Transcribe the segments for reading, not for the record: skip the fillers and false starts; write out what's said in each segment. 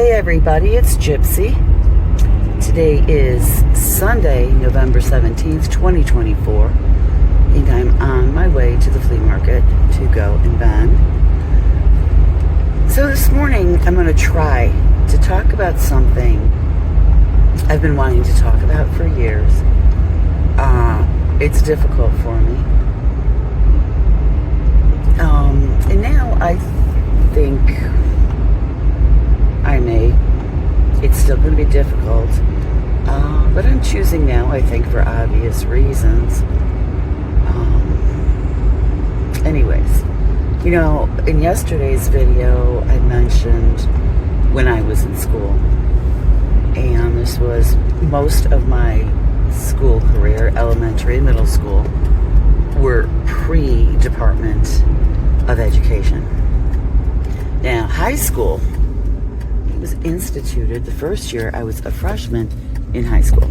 Hey everybody, it's Gypsy. Today is Sunday, November 17th, 2024, and I'm on my way to the flea market to go and vend. So this morning I'm going to try to talk about something I've been wanting to talk about for years. It's difficult for me. And now I think it's still going to be difficult, but I'm choosing now, I think, for obvious reasons. Anyways, in yesterday's video, I mentioned when I was in school, and this was most of my school career, elementary and middle school, were pre-Department of Education. Now, high school was instituted the first year I was a freshman in high school.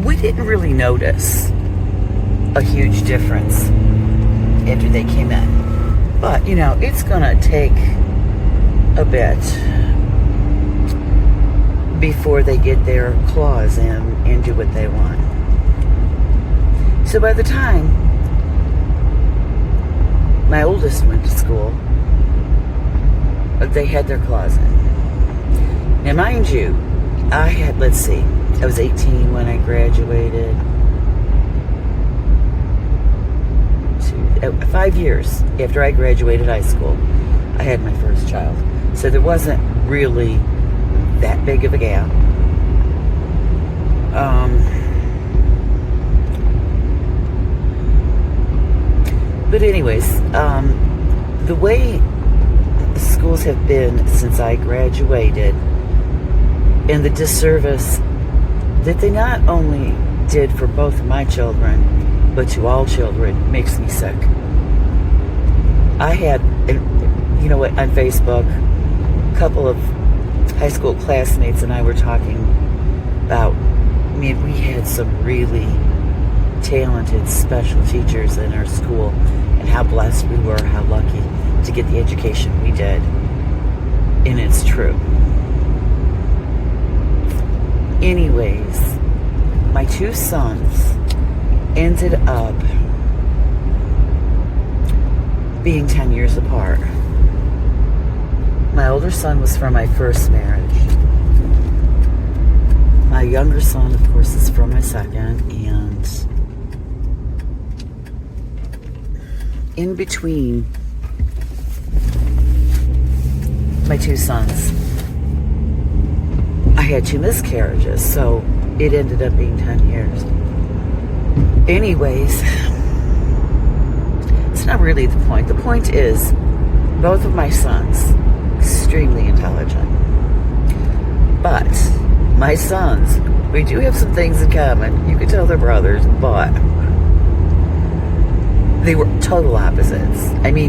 We didn't really notice a huge difference after they came in. But, it's gonna take a bit before they get their claws in and do what they want. So by the time my oldest went to school, they had their claws in. Now, mind you, I was 18 when I graduated. 5 years after I graduated high school, I had my first child. So there wasn't really that big of a gap. But anyways, the way schools have been since I graduated, and the disservice that they not only did for both of my children, but to all children, makes me sick. I had, on Facebook, a couple of high school classmates and I were talking about, we had some really talented special teachers in our school, and how blessed we were, how lucky to get the education we did. And it's true. Anyways, my two sons ended up being 10 years apart. My older son was from my first marriage. My younger son, of course, is from my second, and in between my two sons, I had two miscarriages, so it ended up being 10 years. Anyways, it's not really the point. The point is, both of my sons, extremely intelligent. But my sons, we do have some things in common. You could tell they're brothers, but they were total opposites.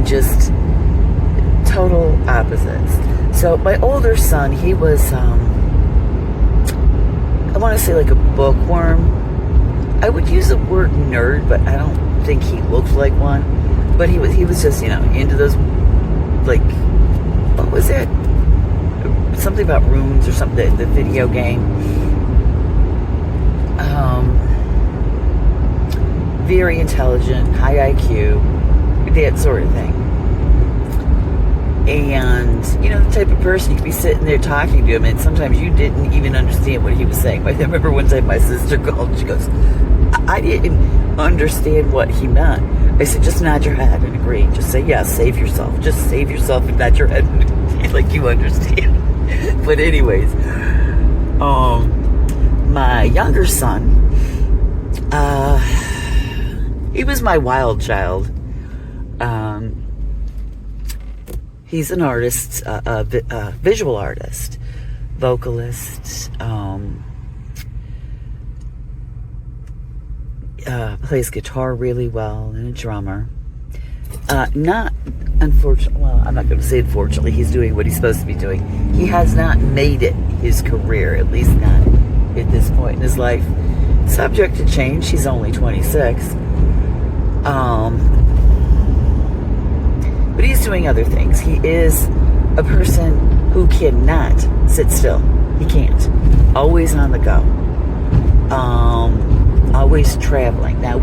Just total opposites. So my older son, he was, I want to say like a bookworm. I would use the word nerd, but I don't think he looked like one. But he was just, into those, like, what was it? Something about runes or something, the video game. Very intelligent, high IQ, that sort of thing. And, the type of person, you could be sitting there talking to him, and sometimes you didn't even understand what he was saying. I remember one time my sister called, and she goes, I didn't understand what he meant. I said, just nod your head and agree. Just say, yes, save yourself. Just save yourself and nod your head like you understand. But anyways, my younger son, he was my wild child. He's an artist, a visual artist, vocalist, plays guitar really well, and a drummer. Not, unfortunately, well, I'm not going to say unfortunately, he's doing what he's supposed to be doing. He has not made it his career, at least not at this point in his life. Subject to change, he's only 26. But he's doing other things. He is a person who cannot sit still. He can't. Always on the go. Always traveling. Now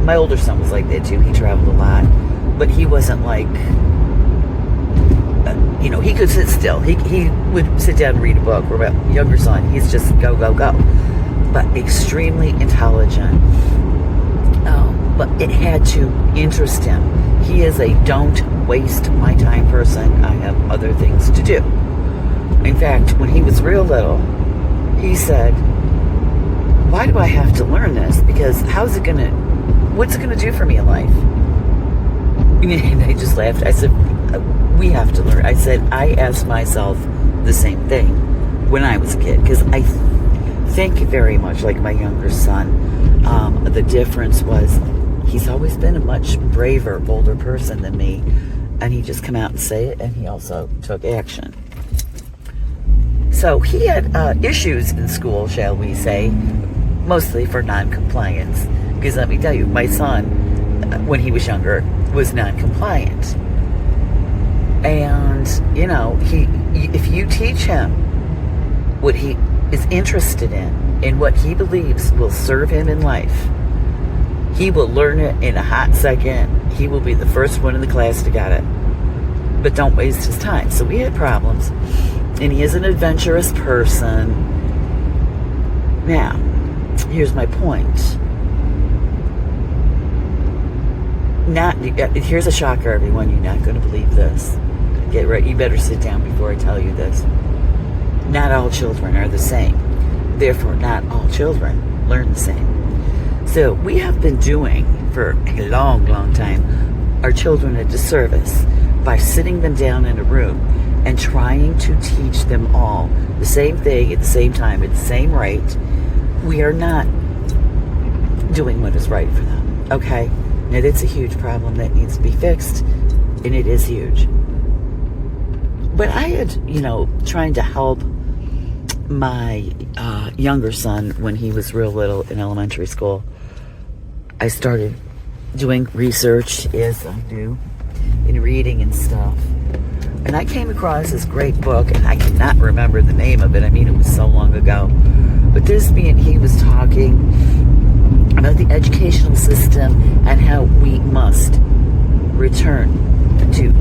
my older son was like that too. He traveled a lot, but he wasn't like, he could sit still. He would sit down and read a book. Or my younger son, he's just go, go, go. But extremely intelligent. But it had to interest him. He is a don't waste my time person. I have other things to do. In fact, when he was real little, he said, why do I have to learn this? Because what's it gonna do for me in life? And I just laughed. I said, we have to learn. I said, I asked myself the same thing when I was a kid, because I think very much like my younger son. The difference was he's always been a much braver, bolder person than me, and he just come out and say it, and he also took action. So he had issues in school, shall we say, mostly for non-compliance. Because let me tell you, my son, when he was younger, was non-compliant. And, if you teach him what he is interested in what he believes will serve him in life, he will learn it in a hot second. He will be the first one in the class to get it. But don't waste his time. So we had problems. And he is an adventurous person. Now, here's my point. Here's a shocker, everyone. You're not going to believe this. Get ready. You better sit down before I tell you this. Not all children are the same. Therefore, not all children learn the same. So we have been doing for a long, long time our children a disservice by sitting them down in a room and trying to teach them all the same thing at the same time at the same rate. We are not doing what is right for them. Okay? Now that's a huge problem that needs to be fixed, and it is huge. But I had, trying to help my younger son when he was real little in elementary school. I started doing research, as I do, in reading and stuff. And I came across this great book, and I cannot remember the name of it. I mean, it was so long ago. But he was talking about the educational system and how we must return to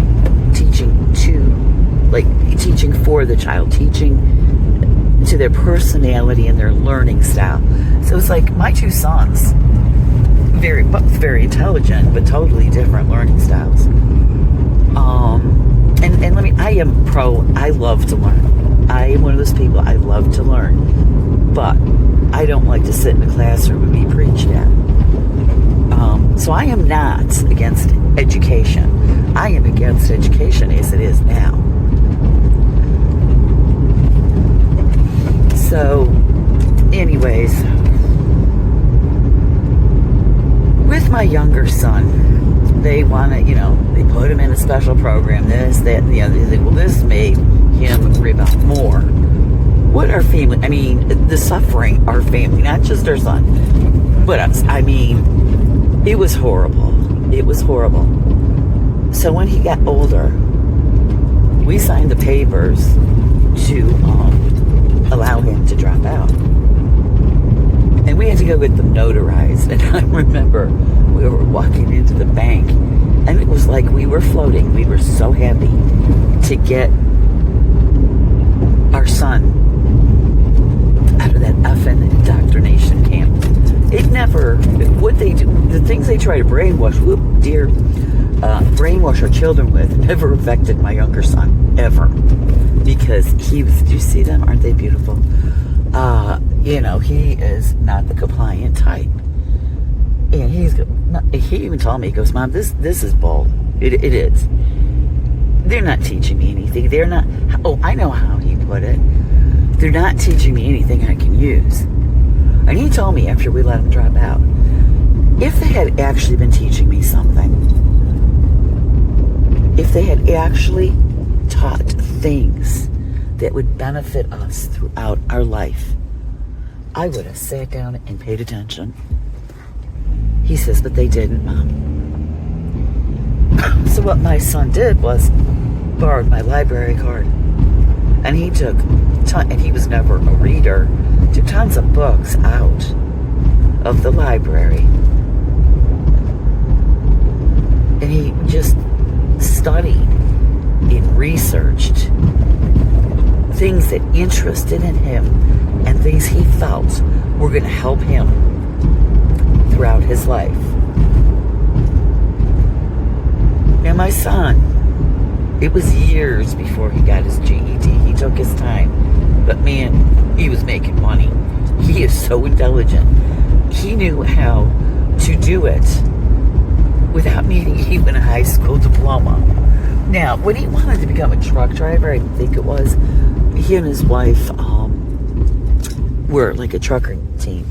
teaching for the child, teaching to their personality and their learning style. So it's like my two sons, both very intelligent, but totally different learning styles. I love to learn. I am one of those people, I love to learn. But I don't like to sit in a classroom and be preached at. So I am not against education. I am against education as it is now. So, anyways, with my younger son, they want to, they put him in a special program, this, that, and the other. They think, well, this made him rebel more. What our family, the suffering our family, not just our son, but us. It was horrible. It was horrible. So when he got older, we signed the papers to allow him to drop out. And we had to go get them notarized. And I remember we were walking into the bank, and it was like we were floating. We were so happy to get our son out of that effing indoctrination camp. It never, what they do, the things they try to brainwash, brainwash our children with, never affected my younger son, ever. Because he was, do you see them? Aren't they beautiful? He is not the compliant type. And he even told me, he goes, Mom, this is bull. It is. They're not teaching me anything. They're not, I know how he put it. They're not teaching me anything I can use. And he told me after we let him drop out, if they had actually been teaching me something, if they had actually taught things that would benefit us throughout our life, I would have sat down and paid attention. He says, but they didn't, Mom. So what my son did was, borrowed my library card, and he took and he was never a reader, took tons of books out of the library, and he just studied and researched things that interested in him and things he felt were going to help him throughout his life. Now my son, it was years before he got his GED. He took his time, but man, he was making money. He is so intelligent. He knew how to do it without needing even a high school diploma. Now, when he wanted to become a truck driver, I think it was, he and his wife were like a trucking team,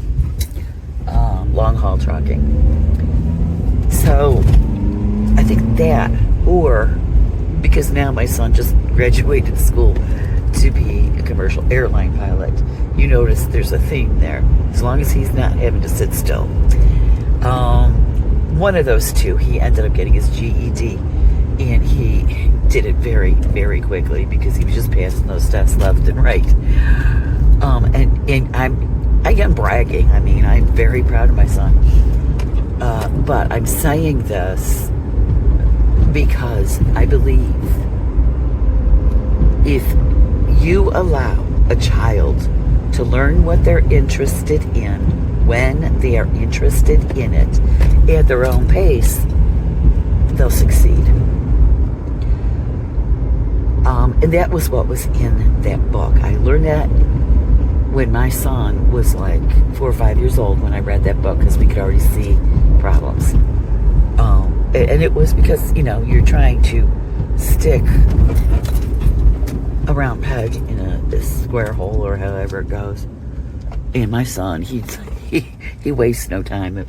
long haul trucking. So I think that, or because now my son just graduated school to be a commercial airline pilot, you notice there's a theme there, as long as he's not having to sit still. One of those two, he ended up getting his GED, and he did it very, very quickly because he was just passing those tests left and right. And I am bragging. I mean, I'm very proud of my son. But I'm saying this because I believe if you allow a child to learn what they're interested in when they are interested in it at their own pace, they'll succeed. And that was what was in that book. I learned that when my son was like 4 or 5 years old when I read that book, because we could already see problems. And it was because, you know, you're trying to stick a round peg in a square hole or however it goes. And my son, he wastes no time.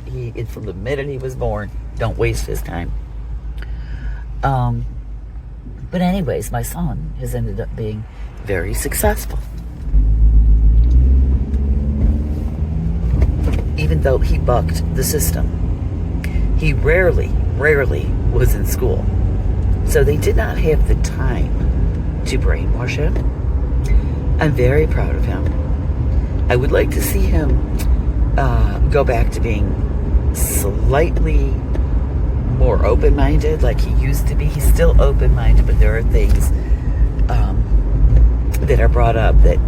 From the minute he was born, don't waste his time. But anyways, my son has ended up being very successful. Even though he bucked the system. He rarely was in school. So they did not have the time to brainwash him. I'm very proud of him. I would like to see him go back to being slightly more open-minded like he used to be. He's still open-minded, but there are things that are brought up that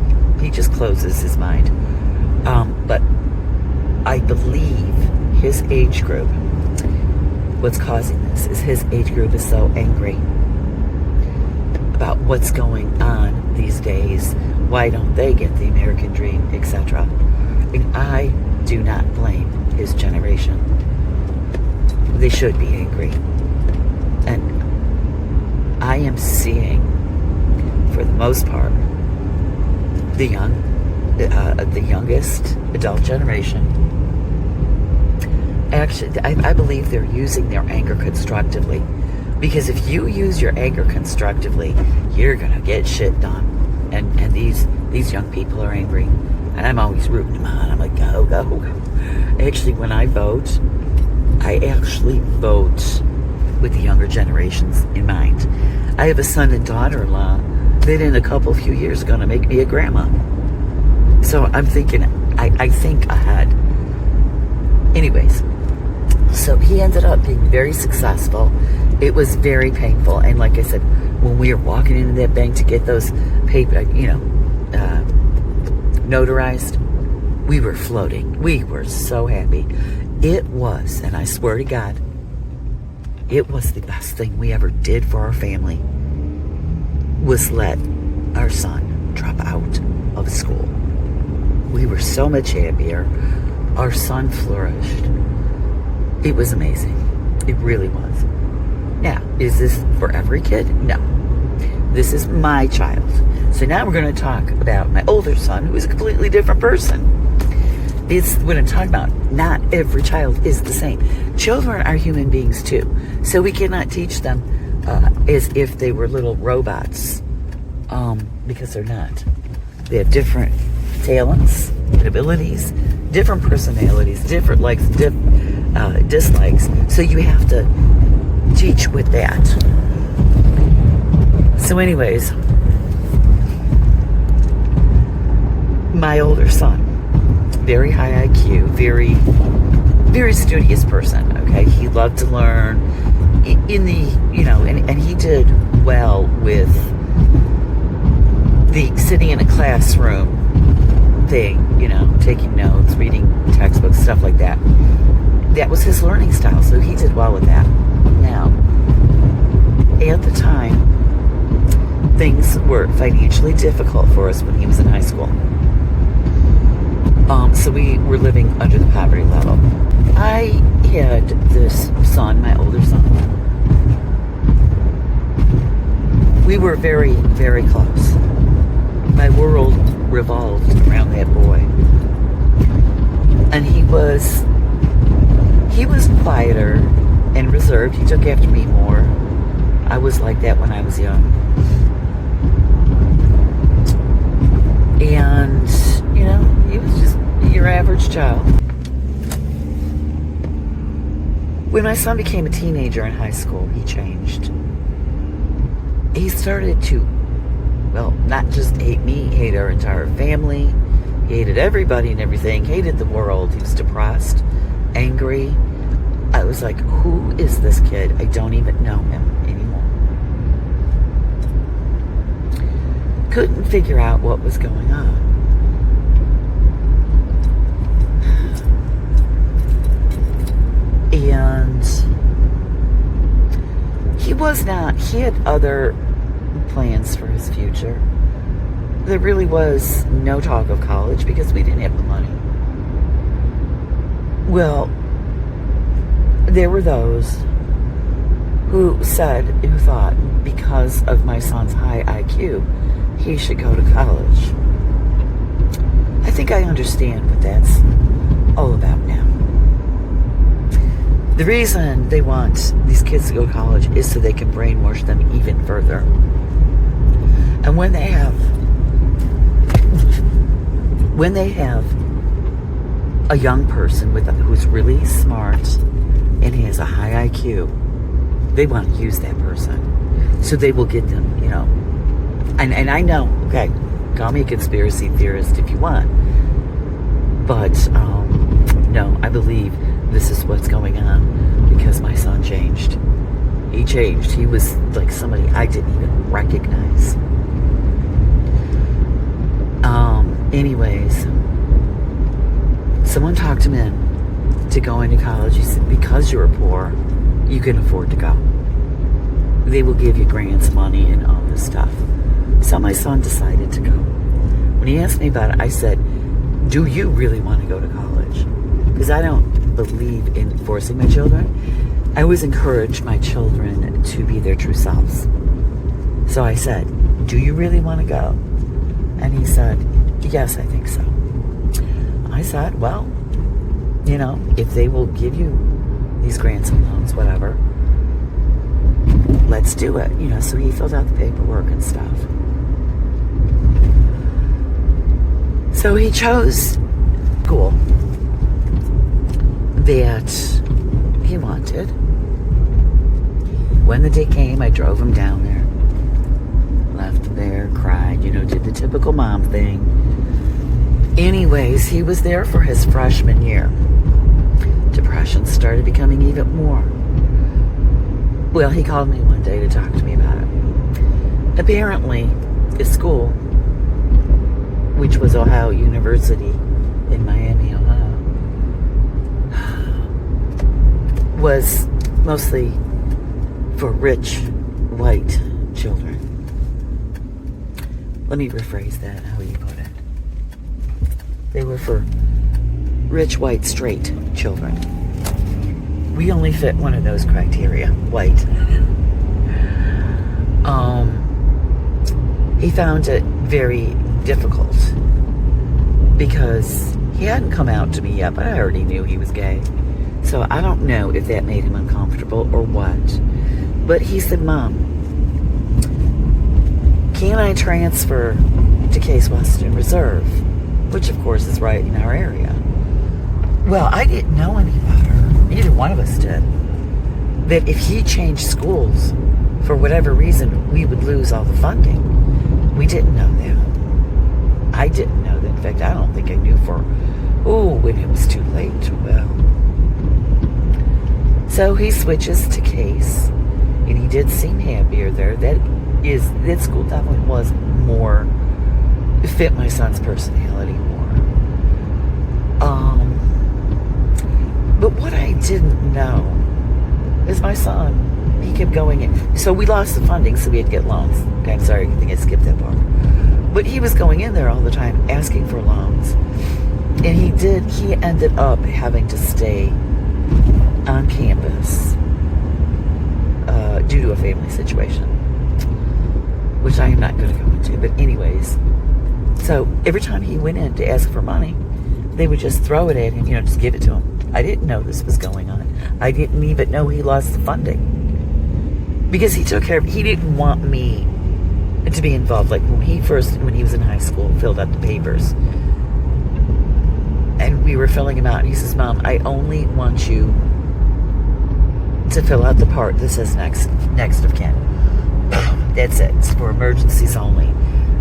he just closes his mind. But I believe his age group, what's causing this is his age group is so angry about what's going on these days. Why don't they get the American dream, etc. And I do not blame his generation. They should be angry. And I am seeing, for the most part, the youngest adult generation. Actually, I believe they're using their anger constructively. Because if you use your anger constructively, you're gonna get shit done. And these young people are angry. And I'm always rooting them on. I'm like, go, go, go. Actually, when I vote, I actually vote with the younger generations in mind. I have a son and daughter-in-law that in a few years are going to make me a grandma. So I'm thinking, I think ahead. Anyways, so he ended up being very successful. It was very painful. And like I said, when we were walking into that bank to get those paper, notarized, we were floating. We were so happy. It was, and I swear to God, it was the best thing we ever did for our family, was let our son drop out of school. We were so much happier. Our son flourished. It was amazing. It really was. Now, is this for every kid? No. This is my child. So now we're going to talk about my older son, who is a completely different person. It's what I'm talking about. Not every child is the same. Children are human beings too. So we cannot teach them as if they were little robots. Because they're not. They have different talents and abilities, different personalities, different likes, dislikes. So you have to teach with that. So anyways, my older son, very high IQ, very, very studious person, okay? He loved to learn in the, you know, and he did well with the sitting in a classroom thing, you know, taking notes, reading textbooks, stuff like that. That was his learning style, so he did well with that. Now, at the time, things were financially difficult for us when he was in high school. So we were living under the poverty level. I had this son, my older son. We were very, very close. My world revolved around that boy. And he was quieter and reserved. He took after me more. I was like that when I was young. And, you know, he was just your average child. When my son became a teenager in high school, he changed. He started to, well, not just hate me, hate our entire family. He hated everybody and everything, hated the world. He was depressed, angry. I was like, who is this kid? I don't even know him anymore. Couldn't figure out what was going on. And he had other plans for his future. There really was no talk of college because we didn't have the money. Well, there were those who thought because of my son's high IQ, he should go to college. I think I understand what that's all about now. The reason they want these kids to go to college is so they can brainwash them even further. And when they have a young person who's really smart and he has a high IQ, they want to use that person. So they will get them, you know. And I know, okay, call me a conspiracy theorist if you want. But, no, I believe this is what's going on because my son changed. He changed. He was like somebody I didn't even recognize. Anyways, someone talked him in to going to college. He said, because you're poor, you can afford to go. They will give you grants, money, and all this stuff. So my son decided to go. When he asked me about it, I said, do you really want to go to college? Because I don't believe in forcing my children. I always encourage my children to be their true selves. So I said, do you really want to go? And he said, yes, I think so. I said, well, you know, if they will give you these grants and loans, whatever, let's do it. You know, so he filled out the paperwork and stuff. So he chose school that he wanted. When the day came, I drove him down there. Left him there, cried, you know, did the typical mom thing. Anyways, he was there for his freshman year. Depression started becoming even more. Well, he called me one day to talk to me about it. Apparently, his school, which was Ohio University in Miami, Ohio, was mostly for rich, white children. Let me rephrase that, how you put it. They were for rich, white, straight children. We only fit one of those criteria, white. He found it very difficult because he hadn't come out to me yet, but I already knew he was gay. So I don't know if that made him uncomfortable or what. But he said, Mom, can I transfer to Case Western Reserve? Which, of course, is right in our area. Well, I didn't know any better. Neither one of us did. That if he changed schools, for whatever reason, we would lose all the funding. We didn't know that. I didn't know that. In fact, I don't think I knew when it was too late. Well, so he switches to Case, and he did seem happier there. That school definitely was more, fit my son's personality more. But what I didn't know is my son, he kept going in. So we lost the funding, so we had to get loans. Okay, I'm sorry, I think I skipped that part. But he was going in there all the time, asking for loans. And he ended up having to stay on campus due to a family situation, which I am not going to go into. But anyways, so every time he went in to ask for money, they would just throw it at him, just give it to him. I didn't know this was going on. I didn't even know he lost the funding. Because he took care of, he didn't want me to be involved. Like when he was in high school, filled out the papers. And we were filling them out. And he says, Mom, I only want you to fill out the part that says next of kin. That's it. It's for emergencies only.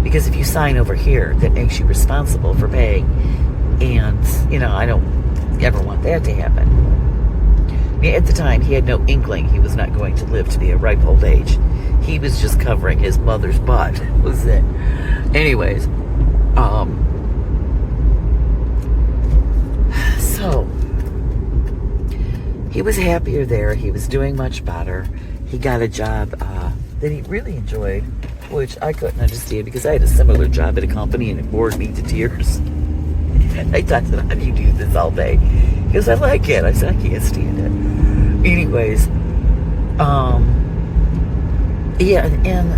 Because if you sign over here, that makes you responsible for paying. And, I don't ever want that to happen. At the time, he had no inkling he was not going to live to be a ripe old age. He was just covering his mother's butt. Was it? Anyways, so he was happier there. He was doing much better. He got a job that he really enjoyed, which I couldn't understand because I had a similar job at a company and it bored me to tears. I thought, how do you do this all day? He goes, I like it. I said, I can't stand it. Anyways, and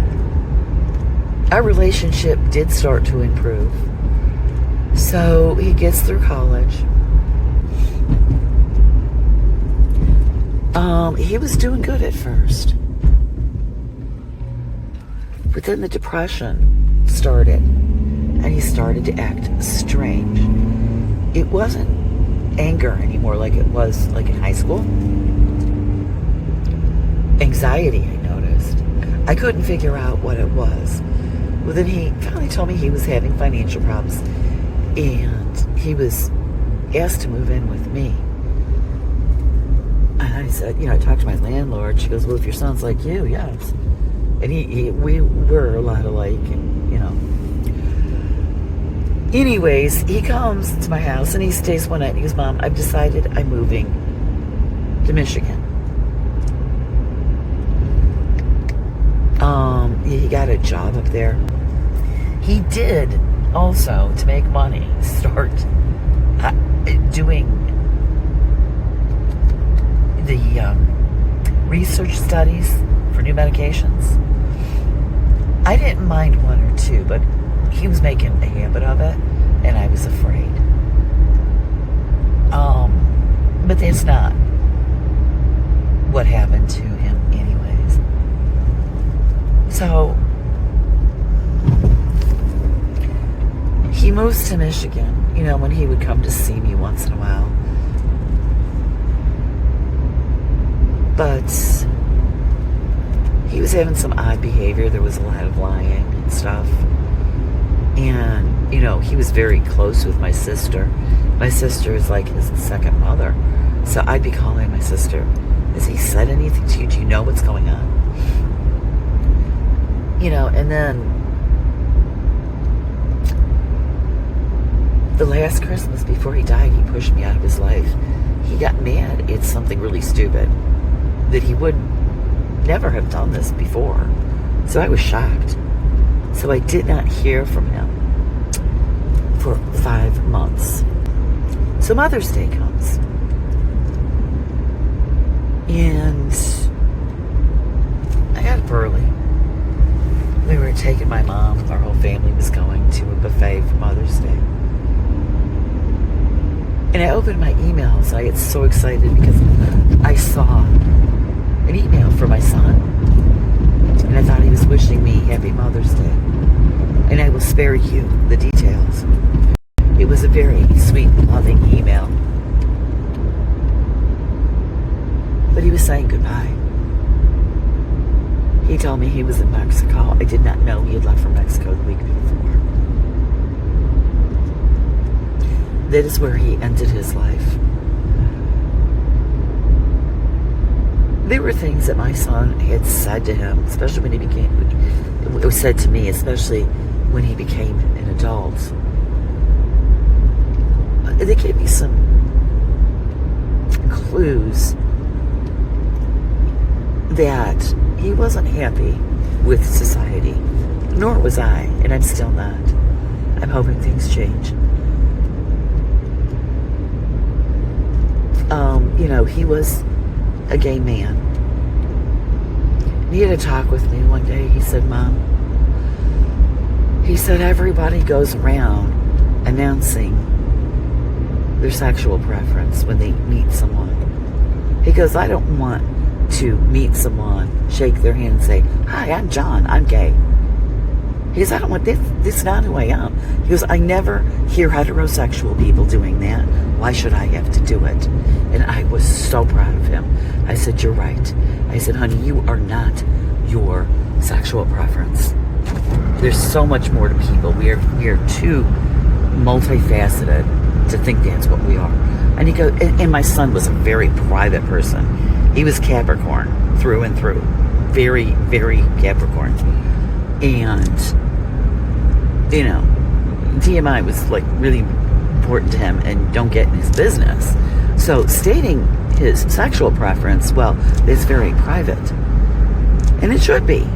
our relationship did start to improve. So he gets through college. He was doing good at first. But then the depression started, and he started to act strange. It wasn't anger anymore like it was like in high school. Anxiety, I noticed. I couldn't figure out what it was. Well, then he finally told me he was having financial problems, and he was asked to move in with me. And I said, I talked to my landlord. She goes, well, if your son's like you, yes. And we were a lot alike, and Anyways, he comes to my house and he stays one night and he goes, Mom, I've decided I'm moving to Michigan. He got a job up there. He did also, to make money, start doing the research studies for new medications. I didn't mind one or two, but he was making a habit of it, and I was afraid. But that's not what happened to him anyways. So, he moves to Michigan, when he would come to see me once in a while. But he was having some odd behavior. There was a lot of lying and stuff. And, he was very close with my sister. My sister is like his second mother. So I'd be calling my sister. Has he said anything to you? Do you know what's going on? And then the last Christmas before he died, he pushed me out of his life. He got mad at something really stupid that he would never have done this before. So I was shocked. So I did not hear from him for 5 months. So Mother's Day comes. And I got up early. We were taking my mom, our whole family was going to a buffet for Mother's Day. And I opened my emails. I get so excited because I saw an email from my son. And I thought he was wishing me Happy Mother's Day. And I will spare you the details. It was a very sweet, loving email. But he was saying goodbye. He told me he was in Mexico. I did not know he had left for Mexico the week before. That is where he ended his life. There were things that my son had said to him, especially when he became, it was said to me, especially when he became an adult. They gave me some clues that he wasn't happy with society, nor was I, and I'm still not. I'm hoping things change. He was a gay man. He had a talk with me one day. He said, Mom, he said, everybody goes around announcing their sexual preference when they meet someone. He goes, I don't want to meet someone, shake their hand and say, hi, I'm John, I'm gay. He goes, I don't want this. This is not who I am. He goes, I never hear heterosexual people doing that. Why should I have to do it? And I was so proud of him. I said, you're right. I said, honey, you are not your sexual preference. There's so much more to people. We are too multifaceted to think that's what we are. And he goes, and my son was a very private person. He was Capricorn through and through. Very, very Capricorn. And, TMI was like really important to him, and don't get in his business. So stating his sexual preference, well, it's very private. And it should be.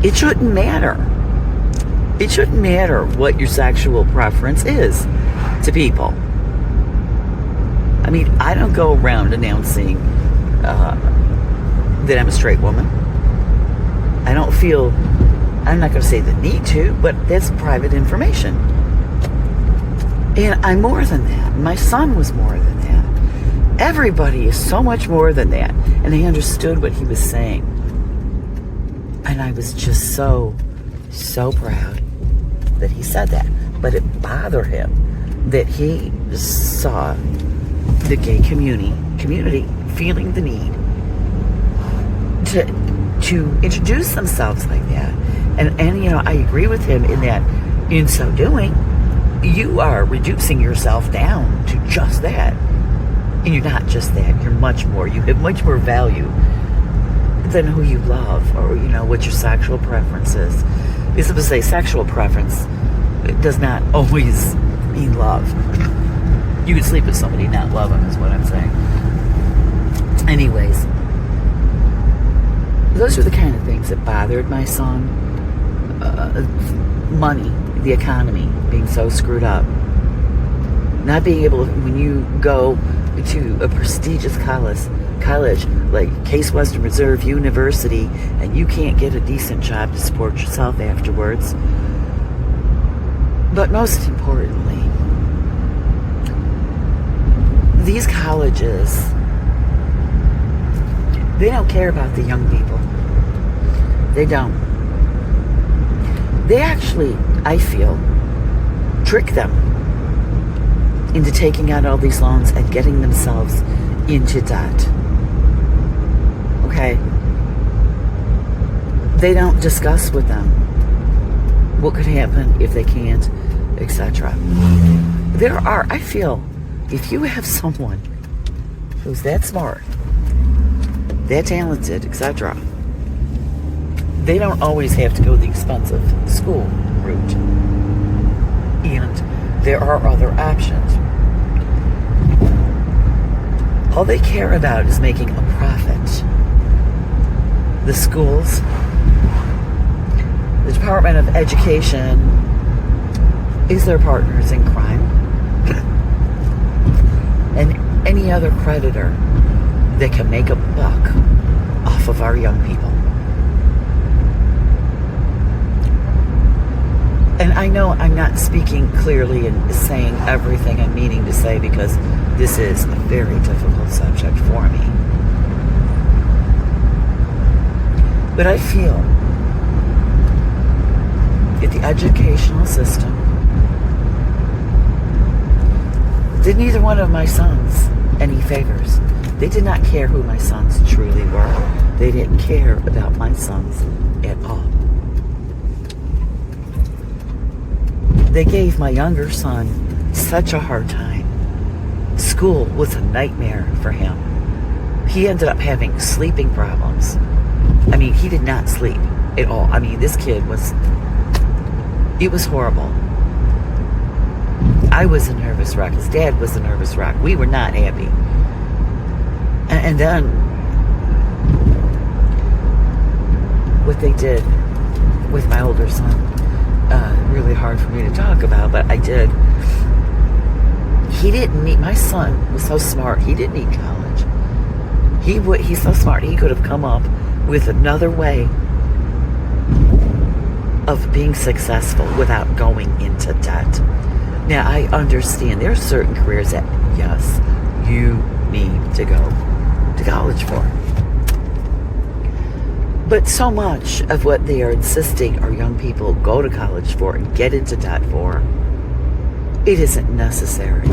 It shouldn't matter. It shouldn't matter what your sexual preference is to people. I mean, I don't go around announcing that I'm a straight woman. I don't feel, I'm not going to say the need to, but that's private information. And I'm more than that. My son was more than that. Everybody is so much more than that. And I understood what he was saying. And I was just so proud that he said that. But it bothered him that he saw the gay community feeling the need to introduce themselves like that. And I agree with him in that, in so doing, you are reducing yourself down to just that. And you're not just that. You're much more. You have much more value than who you love or, what your sexual preference is. Because if I say sexual preference, it does not always mean love. You could sleep with somebody and not love them, is what I'm saying. Anyways, those are the kind of things that bothered my son. Money, the economy being so screwed up. Not being able to, when you go to a prestigious college like Case Western Reserve University, and you can't get a decent job to support yourself afterwards. But most importantly, these colleges, they don't care about the young people. They don't. They actually, I feel, trick them into taking out all these loans and getting themselves into debt. Okay? They don't discuss with them what could happen if they can't, etc. I feel, if you have someone who's that smart, that talented, etc., they don't always have to go the expensive school route. And there are other options. All they care about is making a profit. The schools, the Department of Education is their partners in crime. And any other creditor that can make a buck off of our young people. And I know I'm not speaking clearly and saying everything I'm meaning to say, because this is a very difficult subject for me. But I feel that the educational system did neither one of my sons any favors. They did not care who my sons truly were. They didn't care about my sons at all. They gave my younger son such a hard time. School was a nightmare for him. He ended up having sleeping problems. I mean, he did not sleep at all. I mean, this kid was, it was horrible. I was a nervous wreck. His dad was a nervous wreck. We were not happy. And then what they did with my older son, really hard for me to talk about, but I did. He didn't need, my son was so smart, he didn't need college. He's so smart, he could have come up with another way of being successful without going into debt. Now, I understand there are certain careers that, yes, you need to go to college for. But so much of what they are insisting our young people go to college for and get into debt for, it isn't necessary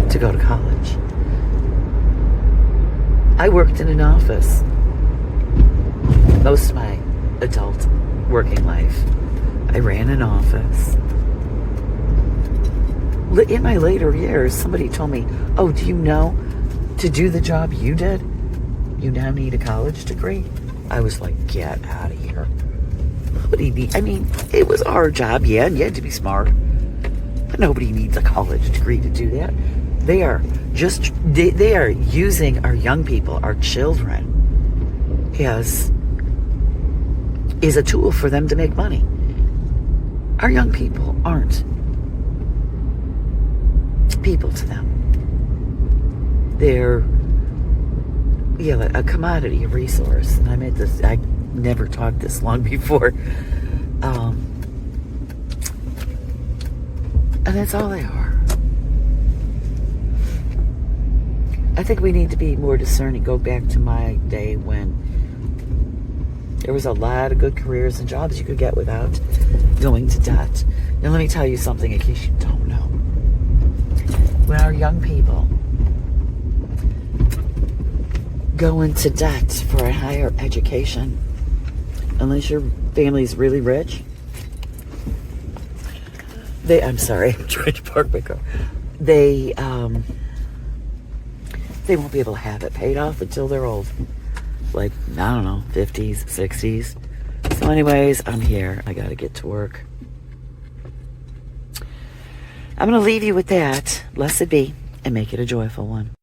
to go to college. I worked in an office most of my adult working life. I ran an office. In my later years, somebody told me, oh, do you know, to do the job you did, you now need a college degree? I was like, get out of here. Nobody need, I mean, it was our job, yeah, and you had to be smart. But nobody needs a college degree to do that. They are using our young people, our children, as a tool for them to make money. Our young people aren't people to them. They're a commodity, a resource. And I never talked this long before. And that's all they are. I think we need to be more discerning. Go back to my day when there was a lot of good careers and jobs you could get without going to debt. Now let me tell you something in case you don't know. When our young people go into debt for a higher education, unless your family's really rich, I'm sorry, I'm trying to park my car. They won't be able to have it paid off until they're old. Like, I don't know, 50s, 60s. So anyways, I'm here. I gotta get to work. I'm gonna leave you with that. Blessed be, and make it a joyful one.